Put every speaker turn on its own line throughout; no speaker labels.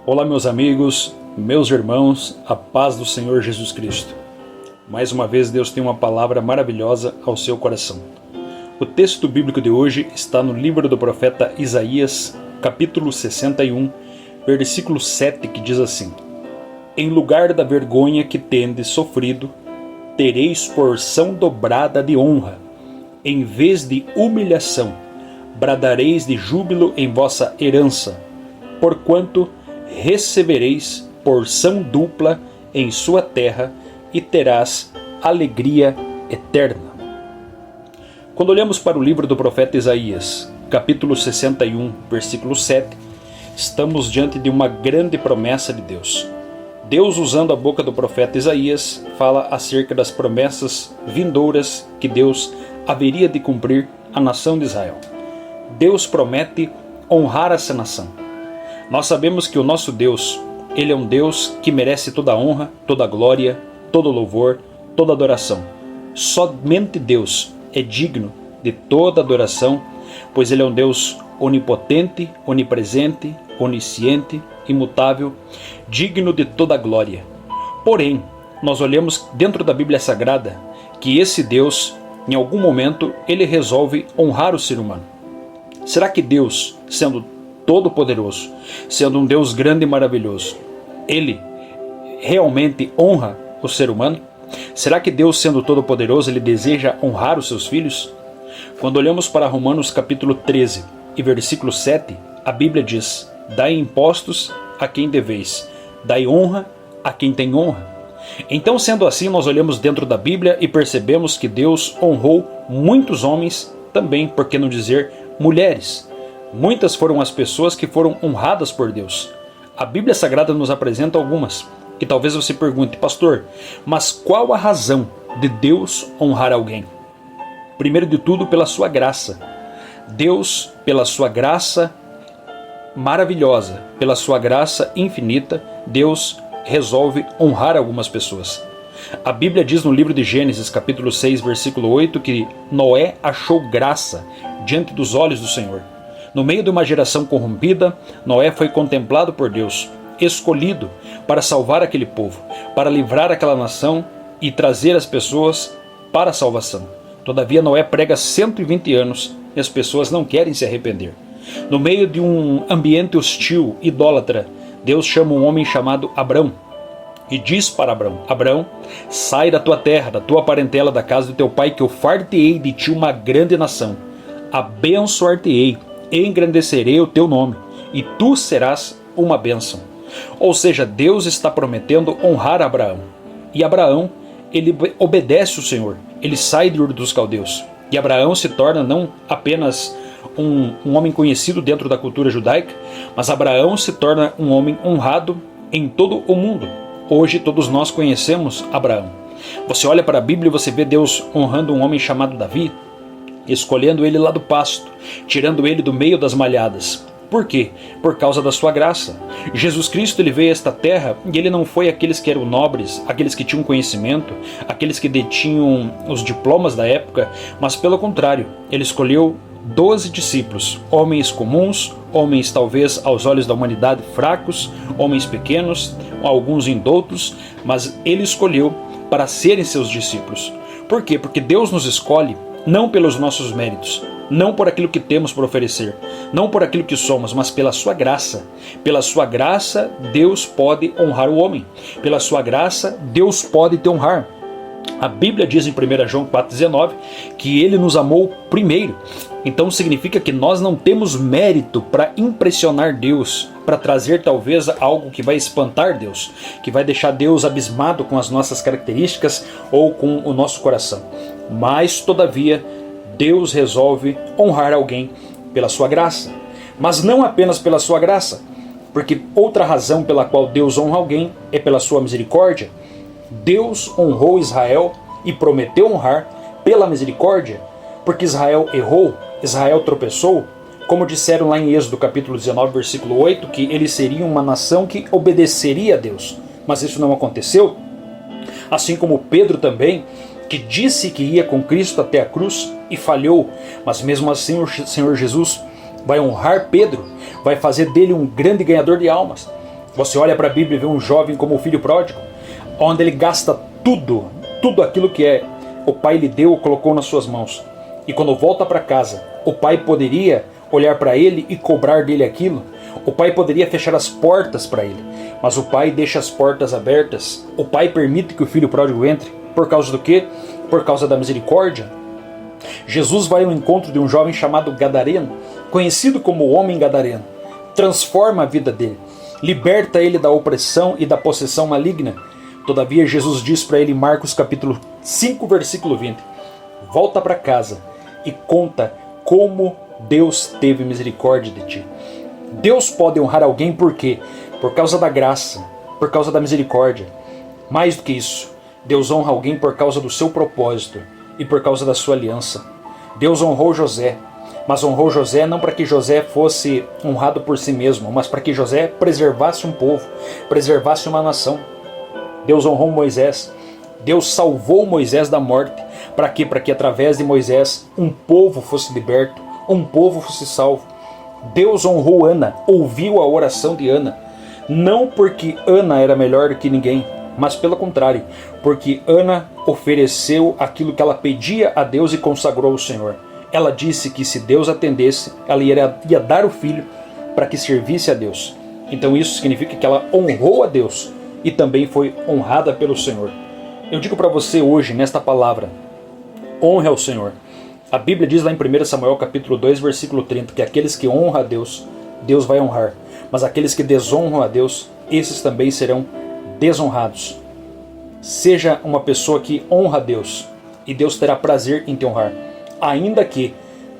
Olá, meus amigos, meus irmãos, a paz do Senhor Jesus Cristo. Mais uma vez, Deus tem uma palavra maravilhosa ao seu coração. O texto bíblico de hoje está no livro do profeta Isaías, capítulo 61, versículo 7, que diz assim: Em lugar da vergonha que tendes sofrido, tereis porção dobrada de honra. Em vez de humilhação, bradareis de júbilo em vossa herança, porquanto recebereis porção dupla em sua terra e terás alegria eterna. Quando olhamos para o livro do profeta Isaías, capítulo 61, versículo 7, estamos diante de uma grande promessa de Deus. Deus, usando a boca do profeta Isaías, fala acerca das promessas vindouras que Deus haveria de cumprir à nação de Israel. Deus promete honrar essa nação. Nós sabemos que o nosso Deus, Ele é um Deus que merece toda a honra, toda a glória, todo o louvor, toda a adoração. Somente Deus é digno de toda adoração, pois Ele é um Deus onipotente, onipresente, onisciente, imutável, digno de toda a glória. Porém, nós olhamos dentro da Bíblia Sagrada que esse Deus, em algum momento, Ele resolve honrar o ser humano. Será que Deus, sendo todo-poderoso, sendo um Deus grande e maravilhoso, Ele realmente honra o ser humano? Será que Deus, sendo todo-poderoso, Ele deseja honrar os seus filhos? Quando olhamos para Romanos capítulo 13 e versículo 7, a Bíblia diz: Dai impostos a quem deveis, dai honra a quem tem honra. Então, sendo assim, nós olhamos dentro da Bíblia e percebemos que Deus honrou muitos homens também, por que não dizer mulheres. Muitas foram as pessoas que foram honradas por Deus. A Bíblia Sagrada nos apresenta algumas. E talvez você pergunte: pastor, mas qual a razão de Deus honrar alguém? Primeiro de tudo, pela sua graça. Deus, pela sua graça maravilhosa, pela sua graça infinita, Deus resolve honrar algumas pessoas. A Bíblia diz no livro de Gênesis, capítulo 6, versículo 8, que Noé achou graça diante dos olhos do Senhor. No meio de uma geração corrompida, Noé foi contemplado por Deus, escolhido para salvar aquele povo, para livrar aquela nação e trazer as pessoas para a salvação. Todavia, Noé prega 120 anos e as pessoas não querem se arrepender. No meio de um ambiente hostil, idólatra, Deus chama um homem chamado Abrão e diz para Abrão: Abrão, sai da tua terra, da tua parentela, da casa do teu pai, que eu far-te-ei de ti uma grande nação. Abençoar-te-ei, engrandecerei o teu nome, e tu serás uma bênção. Ou seja, Deus está prometendo honrar Abraão. E Abraão, ele obedece o Senhor, ele sai de Ur dos Caldeus. E Abraão se torna não apenas um homem conhecido dentro da cultura judaica, mas Abraão se torna um homem honrado em todo o mundo. Hoje todos nós conhecemos Abraão. Você olha para a Bíblia e você vê Deus honrando um homem chamado Davi, escolhendo ele lá do pasto, tirando ele do meio das malhadas. Por quê? Por causa da sua graça. Jesus Cristo, ele veio a esta terra e ele não foi aqueles que eram nobres, aqueles que tinham conhecimento, aqueles que detinham os diplomas da época, mas pelo contrário, ele escolheu 12 discípulos, homens comuns, homens talvez aos olhos da humanidade fracos, homens pequenos, alguns indoutos, mas ele escolheu para serem seus discípulos. Por quê? Porque Deus nos escolhe não pelos nossos méritos, não por aquilo que temos para oferecer, não por aquilo que somos, mas pela sua graça. Pela sua graça, Deus pode honrar o homem. Pela sua graça, Deus pode te honrar. A Bíblia diz em 1 João 4,19 que Ele nos amou primeiro. Então significa que nós não temos mérito para impressionar Deus, para trazer talvez algo que vai espantar Deus, que vai deixar Deus abismado com as nossas características ou com o nosso coração. Mas, todavia, Deus resolve honrar alguém pela sua graça. Mas não apenas pela sua graça, porque outra razão pela qual Deus honra alguém é pela sua misericórdia. Deus honrou Israel e prometeu honrar pela misericórdia, porque Israel errou, Israel tropeçou, como disseram lá em Êxodo capítulo 19, versículo 8, que eles seriam uma nação que obedeceria a Deus. Mas isso não aconteceu. Assim como Pedro também, que disse que ia com Cristo até a cruz e falhou, mas mesmo assim o Senhor Jesus vai honrar Pedro, vai fazer dele um grande ganhador de almas. Você olha para a Bíblia e vê um jovem como o filho pródigo, onde ele gasta tudo aquilo que o pai lhe deu, colocou nas suas mãos. E quando volta para casa, o pai poderia olhar para ele e cobrar dele aquilo. O pai poderia fechar as portas para ele, mas o pai deixa as portas abertas. O pai permite que o filho pródigo entre. Por causa do quê? Por causa da misericórdia. Jesus vai ao encontro de um jovem chamado Gadareno, conhecido como o homem Gadareno. Transforma a vida dele, liberta ele da opressão e da possessão maligna. Todavia Jesus diz para ele em Marcos capítulo 5, versículo 20, volta para casa e conta como Deus teve misericórdia de ti. Deus pode honrar alguém por quê? Por causa da graça, por causa da misericórdia. Mais do que isso, Deus honra alguém por causa do seu propósito e por causa da sua aliança. Deus honrou José, mas honrou José não para que José fosse honrado por si mesmo, mas para que José preservasse um povo, preservasse uma nação. Deus honrou Moisés, Deus salvou Moisés da morte. Para quê? Para que através de Moisés um povo fosse liberto, um povo fosse salvo. Deus honrou Ana, ouviu a oração de Ana, não porque Ana era melhor do que ninguém, mas pelo contrário, porque Ana ofereceu aquilo que ela pedia a Deus e consagrou ao Senhor. Ela disse que se Deus atendesse, ela ia dar o filho para que servisse a Deus. Então isso significa que ela honrou a Deus e também foi honrada pelo Senhor. Eu digo para você hoje, nesta palavra, honre ao Senhor. A Bíblia diz lá em 1 Samuel capítulo 2, versículo 30, que aqueles que honram a Deus, Deus vai honrar. Mas aqueles que desonram a Deus, esses também serão desonrados. Seja uma pessoa que honra a Deus, e Deus terá prazer em te honrar. Ainda que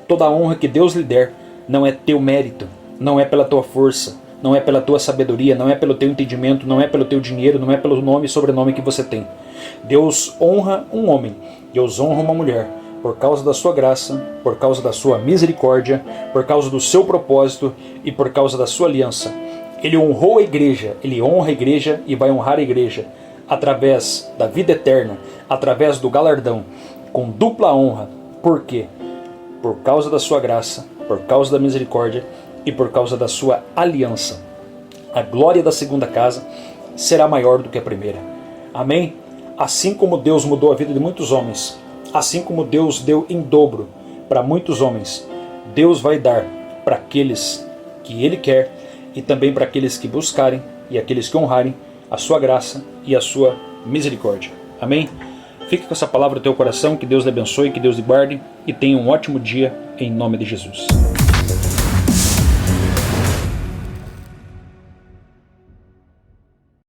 toda a honra que Deus lhe der não é teu mérito, não é pela tua força, não é pela tua sabedoria, não é pelo teu entendimento, não é pelo teu dinheiro, não é pelo nome e sobrenome que você tem. Deus honra um homem, Deus honra uma mulher, por causa da sua graça, por causa da sua misericórdia, por causa do seu propósito e por causa da sua aliança. Ele honrou a igreja, ele honra a igreja e vai honrar a igreja através da vida eterna, através do galardão, com dupla honra. Por quê? Por causa da sua graça, por causa da misericórdia e por causa da sua aliança. A glória da segunda casa será maior do que a primeira. Amém? Assim como Deus mudou a vida de muitos homens, assim como Deus deu em dobro para muitos homens, Deus vai dar para aqueles que Ele quer e também para aqueles que buscarem e aqueles que honrarem a sua graça e a sua misericórdia. Amém? Fique com essa palavra no teu coração, que Deus lhe abençoe, que Deus lhe guarde e tenha um ótimo dia em nome de Jesus.